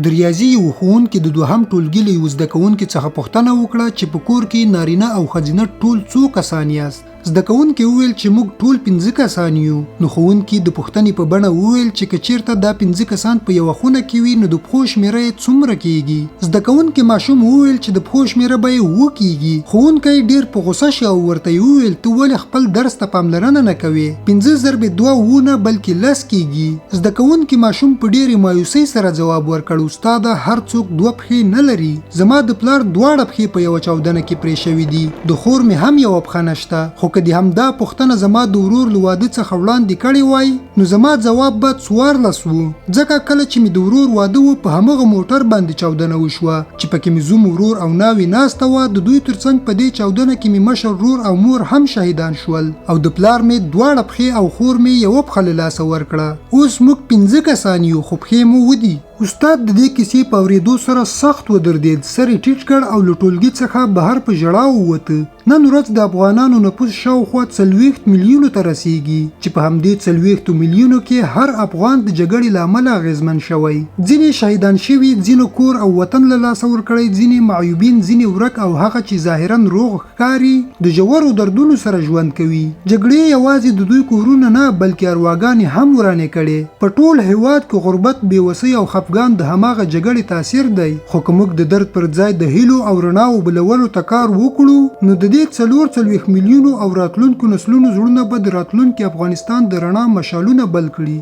د ریاضي یو ښوونکي د دوهم ټولګي له یو زده کوونکي څخه پوښتنه وکړه چې په کور کې نارینه او ښځینه ټول څو کسان یاست؟ زده کوونکي وویل چې موږ ټول 5 کسان یو. نو ښوونکي د پوښتنې په بڼه وویل چې که چیرته دا 5 کسان په یوه خونه کې وي نو د پښو شمېره یې څومره کیږي؟ زده کوونکي ماشوم وویل چې د پښو شمېره به یې 7 کیږي. ښوونکی ډیر په غوسه شو او ورته وویل ته ولې خپل درس ته پاملرنه نه کوې؟ 5 ضرب 2 نه بلکې 10 کیږي. زده کوونکي ماشوم په ډیرې مایوسۍ سره ځواب ورکړ استاده هر څوک 2 پښې نه لري. زما د پلار 2 پښې په یوه چاودنه کې پرې شوي دي. د خور مې هم یوه پښه نشته. خو که د همدا پښتنه زما د ورور له واده څخه وړاندې کړی وای نو زما جواب به 14 و. ځکه کله چې مې د ورور واده و په همغه موټر باندې چاودنه وشوه چې پکې مې زوم ورور او ناوې ناسته وه. د دوی ترڅنګ په دې چاودنه کې مې مشر ورور او مور هم شهیدان شول او د پلار مې 2 پښې او خور مې یوه پښه له لاسه ورکړه. اوس موږ 5 کسان یو خو پښې مو ودي. استاد د دې کیسې په اورېدو سره سخت ودرېد، سر یې ټیټ کړ او له ټولګي څخه بهر په ژړا ووته. نن ورځ د افغانانو نفوس شاوخوا 40 میلیونو ته رسیږي چې په همدې 40 میلیونو کې هر افغان د جګړې له امله اغېزمن شوی. ځینې شهیدان شوي، ځینو کور او وطن له لاسه ورکړی، ځینې معیوبین، ځینې ورک او هغه چې ظاهرا روغ ښکاري د ژورو دردونو سره ژوند کوي. جګړې یوازې د دوی کورونه نه بلکې ارواګانې هم ورانې کړې. په ټول هېواد کې غربت، بېوسۍ او افغان د هماغه جګړې تاثیر دی. خو که موږ د درد پر ځای د هیلو او رڼاو بلولو ته کار وکړو نو د دې 40 میلیونو او راتلونکو نسلونو زړونه به د راتلونکي افغانستان د رڼا مشالونه بل کړي.